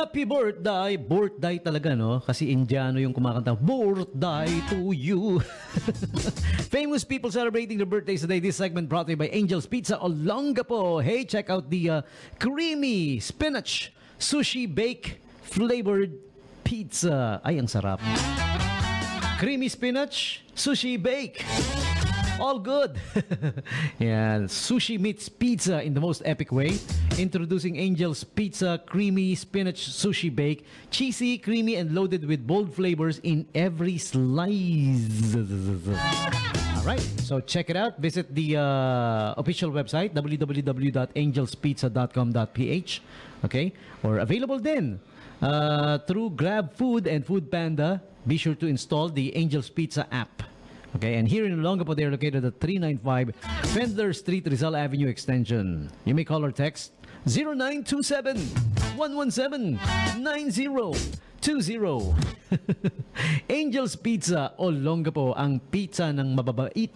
Happy birthday! Birthday talaga, no? Kasi Indiano yung kumakanta, birthday to you! Famous people celebrating their birthdays today. This segment brought to you by Angel's Pizza Olongapo. Hey, check out the creamy spinach sushi bake flavored pizza. Ay, ang sarap. Creamy spinach sushi bake. All good. Yeah, sushi meets pizza in the most epic way. Introducing Angel's Pizza Creamy Spinach Sushi Bake. Cheesy, creamy, and loaded with bold flavors in every slice. Alright, so check it out. Visit the official website, www.angelspizza.com.ph. Okay? Or available then through Grab Food and Food Panda. Be sure to install the Angel's Pizza app. Okay, and here in Olongapo, they are located at 395 Fendler Street, Rizal Avenue Extension. You may call or text 0927-117-9020. Angel's Pizza Olongapo, ang pizza ng mababait.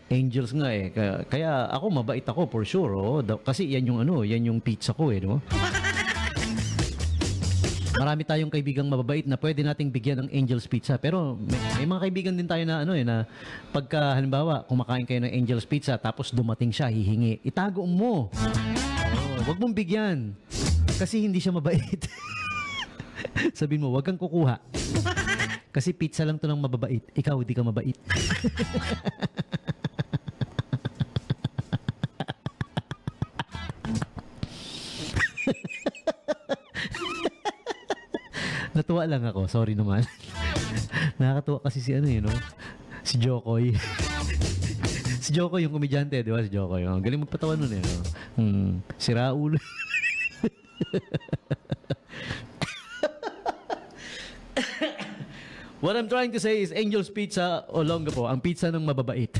Angels nga eh. Kaya ako, mabait ako for sure. Oh. Kasi yan yung yan yung pizza ko eh, no? Marami tayong kaibigang mababait na pwede nating bigyan ng Angel's Pizza. Pero may mga kaibigan din tayo na na pagka halimbawa kumakain kayo ng Angel's Pizza tapos dumating siya, hihingi. Itago mo. Wag mong bigyan. Kasi hindi siya mabait. Sabihin mo, wag kang kukuha. Kasi pizza lang to ng mababait. Ikaw, hindi ka mabait. Natuwa lang ako. Sorry naman. Nakakatuwa kasi si si Jokoy. Si Jokoy yung komedyante, di ba? Si Jokoy. Galing magpatawa nun eh. Si Raul. What I'm trying to say is Angel's Pizza Olongapo, ang pizza ng mababait.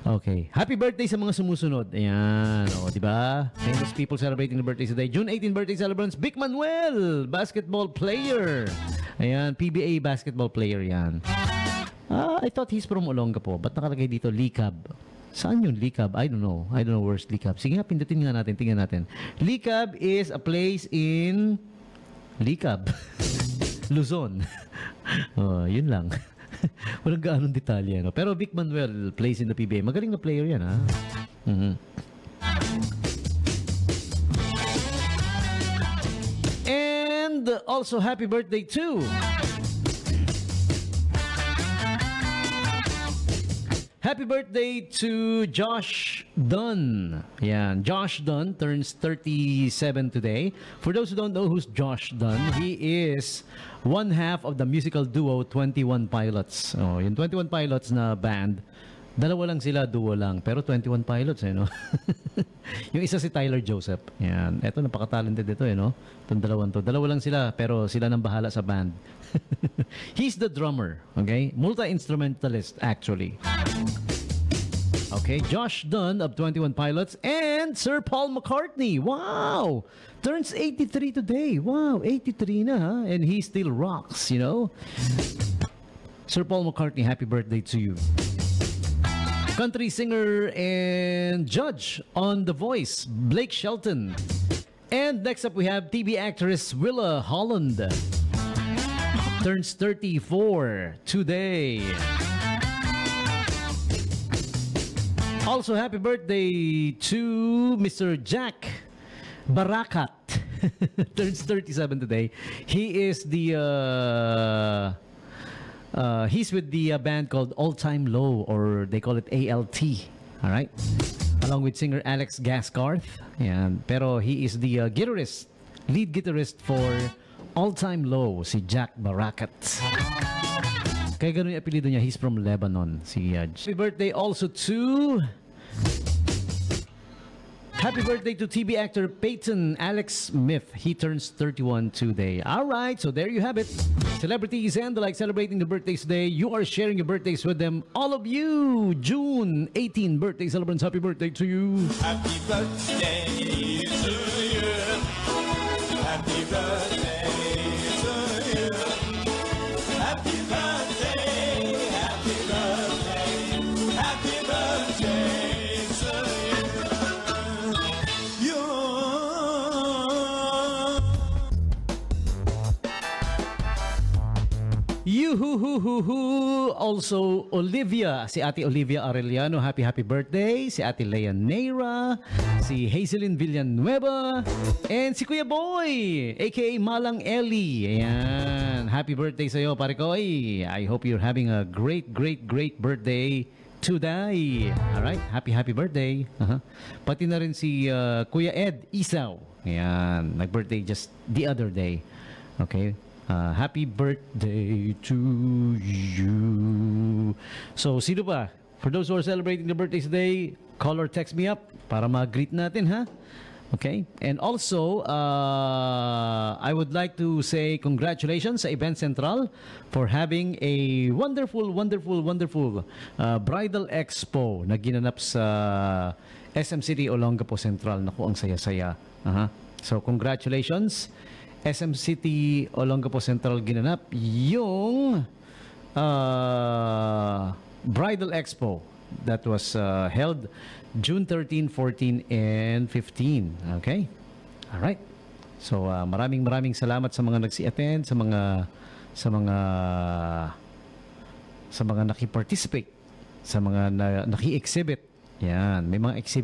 Okay. Happy birthday sa mga sumusunod. Ayan. O, diba? Famous people celebrating the birthdays today. June 18 birthday celebrants. Vic Manuel, basketball player. Ayan. PBA basketball player yan. I thought he's from Olongapo. Ba't nakalagay dito Likab? Saan yung Likab? I don't know. I don't know where's Likab. Sige nga, pindutin nga natin. Tingnan natin. Likab is a place in Likab. Luzon. Oh, yun lang. Walang gaanong detalye, no? Pero Vic Manuel plays in the PBA. Magaling na player yan, ha? And also, happy birthday to happy birthday to Josh Dunn. Yan. Josh Dunn turns 37 today. For those who don't know who's Josh Dunn, he is one half of the musical duo 21 Pilots. Oh, yung 21 Pilots na band, dalawa lang sila, duo lang. Pero 21 Pilots, no? Yung isa si Tyler Joseph. Yan. Eto, napaka-talented ito, no? Itong dalawang to. Dalawa lang sila, pero sila nang bahala sa band. He's the drummer, okay? Multi-instrumentalist, actually. Okay, Josh Dunn of 21 Pilots and Sir Paul McCartney. Wow! Turns 83 today. Wow, 83 na, ha? And he still rocks, you know? Sir Paul McCartney, happy birthday to you. Country singer and judge on The Voice, Blake Shelton. And next up we have TV actress Willa Holland. Turns 34 today. Also, happy birthday to Mr. Jack Barakat. Turns 37 today. He is he's with the band called All Time Low, or they call it ALT. All right, along with singer Alex Gaskarth. Yan. Pero he is the lead guitarist for All Time Low, si Jack Barakat. Kaya ganun yung apelido niya. He's from Lebanon, si Happy birthday also to TV actor Peyton Alex Smith. He turns 31 today. All right, so there you have it. Celebrities and the like celebrating the birthdays today. You are sharing your birthdays with them. All of you, June 18 birthday celebrants. Happy birthday to you. Happy birthday to you. Happy birthday to you. Happy birthday, happy birthday, happy birthday to you. Also, Olivia, si Ate Olivia Arellano, happy birthday. Si Ate Lea Neira, si Hazelin Villanueva, and si Kuya Boy, aka Malang Ellie. Ayan, happy birthday sa'yo, pare ko. I hope you're having a great birthday today. Alright, happy birthday. Pati na rin si Kuya Ed Isaw. Ayan, nag-birthday just the other day. Okay. Happy birthday to you. So, sino pa? For those who are celebrating their birthdays today, call or text me up para ma-greet natin, ha? Okay? And also, I would like to say congratulations sa Event Central for having a wonderful bridal expo na ginanap sa SM City Olongapo Central. Naku, ang saya-saya. So, congratulations. SM City Olongapo Central ginanap yung Bridal Expo that was held June 13, 14, and 15. Okay? Alright. So, maraming salamat sa mga nagsi-attend, sa mga naki-participate, sa mga naki-exhibit. Yan, may mga exhibit